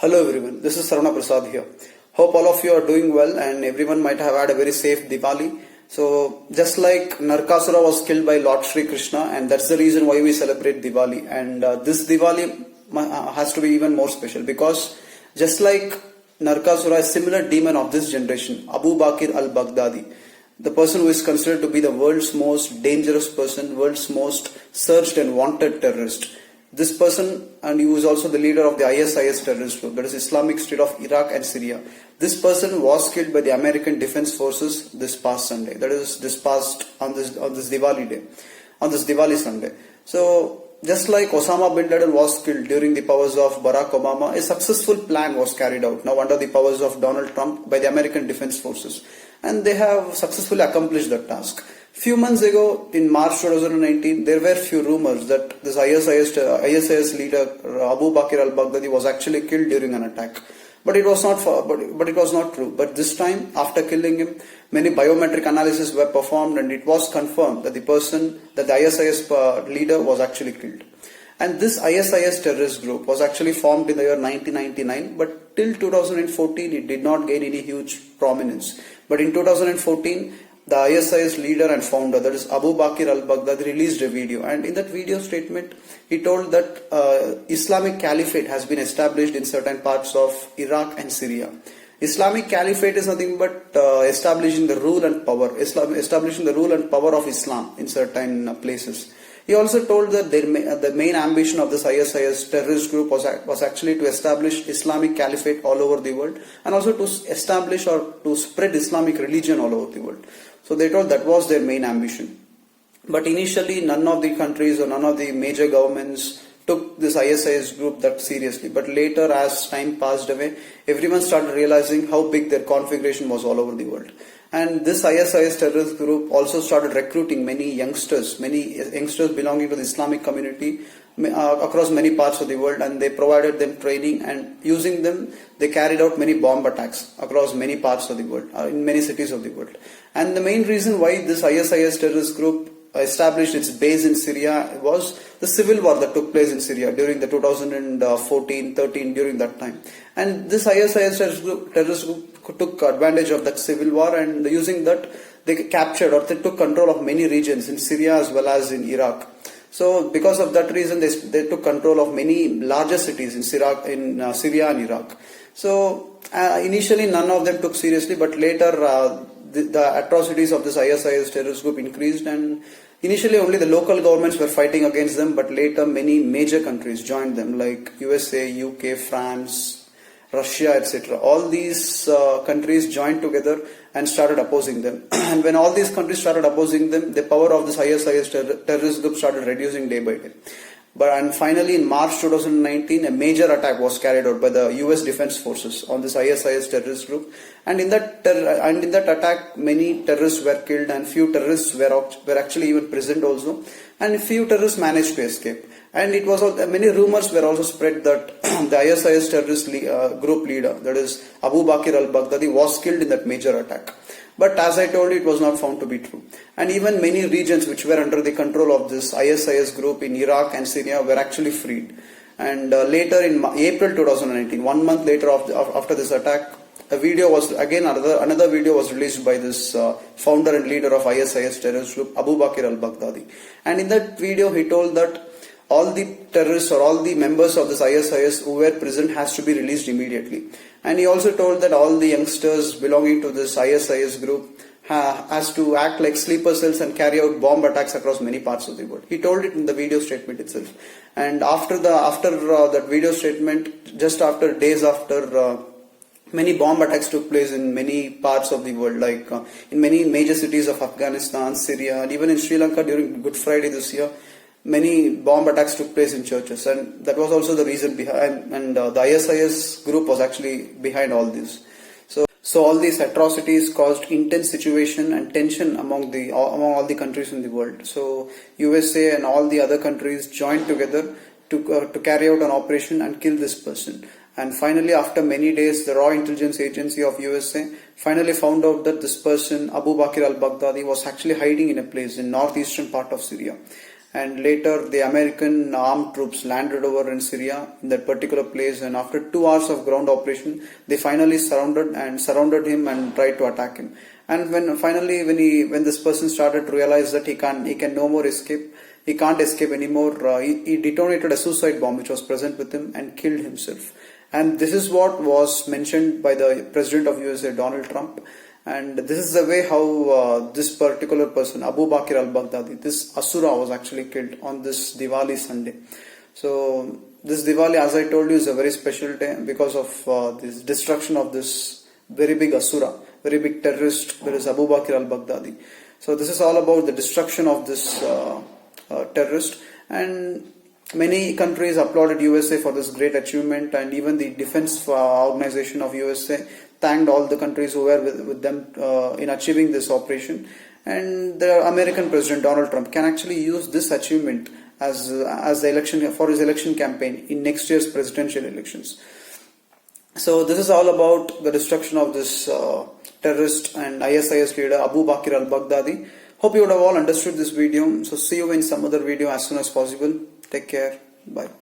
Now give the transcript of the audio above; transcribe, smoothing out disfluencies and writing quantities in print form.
Hello everyone, this is Sarana Prasad here. Hope all of you are doing well and everyone might have had a very safe Diwali. So just like Narkasura was killed by Lord Shri Krishna, and that's the reason why we celebrate Diwali, and this Diwali has to be even more special because just like Narkasura, a similar demon of this generation, Abu Bakr al-Baghdadi, the person who is considered to be the world's most dangerous person, world's most searched and wanted terrorist. This person, and he was also the leader of the ISIS terrorist group, that is Islamic State of Iraq and Syria. This person was killed by the American Defense Forces this past Sunday. That is on this Diwali day, on this Diwali Sunday. So just like Osama bin Laden was killed during the powers of Barack Obama, a successful plan was carried out now under the powers of Donald Trump by the American Defense Forces, and they have successfully accomplished that task. Few months ago, in March 2019, there were few rumors that this ISIS leader Abu Bakr al-Baghdadi was actually killed during an attack. But it was not true. But this time, after killing him, many biometric analyses were performed, and it was confirmed that the ISIS leader was actually killed. And this ISIS terrorist group was actually formed in the year 1999, but till 2014 it did not gain any huge prominence. But in 2014, the ISIS leader and founder, that is Abu Bakr al-Baghdadi, released a video, and in that video statement he told that Islamic Caliphate has been established in certain parts of Iraq and Syria. Islamic Caliphate is nothing but establishing the rule and power of Islam in certain places. He also told that the main ambition of this ISIS terrorist group was actually to establish Islamic Caliphate all over the world, and also to establish or to spread Islamic religion all over the world. So they told that was their main ambition. But initially none of the countries or none of the major governments took this ISIS group that seriously. But later, as time passed away, everyone started realizing how big their configuration was all over the world. And this ISIS terrorist group also started recruiting many youngsters belonging to the Islamic community across many parts of the world, and they provided them training, and using them they carried out many bomb attacks across many parts of the world, in many cities of the world. And the main reason why this ISIS terrorist group established its base in Syria was the civil war that took place in Syria during the 2014-13, during that time. And this ISIS terrorist group took advantage of that civil war, and using that they captured or they took control of many regions in Syria as well as in Iraq. So because of that reason, they took control of many larger cities in Syria and Iraq. So initially none of them took seriously, but later the atrocities of this ISIS terrorist group increased, and initially only the local governments were fighting against them, but later many major countries joined them, like USA, UK, France, Russia, etc. All these countries joined together and started opposing them. And when all these countries started opposing them, the power of this ISIS terrorist group started reducing day by day. And finally, in March 2019, a major attack was carried out by the US Defense Forces on this ISIS terrorist group. And in that attack, many terrorists were killed, and few terrorists were actually even prisoned also. And few terrorists managed to escape. And it was many rumors were also spread that the ISIS terrorist group leader, that is Abu Bakr al-Baghdadi, was killed in that major attack. But as I told you, it was not found to be true. And even many regions which were under the control of this ISIS group in Iraq and Syria were actually freed. And later in April 2019, 1 month later after this attack, another video was released by this founder and leader of ISIS terrorist group, Abu Bakr al-Baghdadi. And in that video, he told that all the terrorists or all the members of this ISIS who were present has to be released immediately. And he also told that all the youngsters belonging to this ISIS group has to act like sleeper cells and carry out bomb attacks across many parts of the world. He told it in the video statement itself. And after that video statement, just after days after, many bomb attacks took place in many parts of the world, like in many major cities of Afghanistan, Syria, and even in Sri Lanka during Good Friday this year. Many bomb attacks took place in churches, and that was also the reason behind, and the ISIS group was actually behind all this. So all these atrocities caused intense situation and tension among all the countries in the world. So USA and all the other countries joined together to carry out an operation and kill this person. And finally, after many days, the Raw Intelligence Agency of USA finally found out that this person, Abu Bakr al-Baghdadi, was actually hiding in a place in northeastern part of Syria. and later the American armed troops landed over in Syria in that particular place, and after 2 hours of ground operation they finally surrounded him and tried to attack him. And when this person started to realize that he can no more escape, he can't escape anymore, he detonated a suicide bomb which was present with him and killed himself. And this is what was mentioned by the President of USA, Donald Trump. And this is the way how this particular person, Abu Bakr al-Baghdadi, this Asura, was actually killed on this Diwali Sunday. So this Diwali, as I told you, is a very special day because of this destruction of this very big Asura, very big terrorist, that is Abu Bakr al-Baghdadi. So this is all about the destruction of this terrorist, and many countries applauded USA for this great achievement, and even the defense organization of USA thanked all the countries who were with them in achieving this operation. And the American President Donald Trump can actually use this achievement as the election for his election campaign in next year's presidential elections. So this is all about the destruction of this terrorist and ISIS leader Abu Bakr al-Baghdadi. Hope you would have all understood this video. So see you in some other video as soon as possible. Take care. Bye.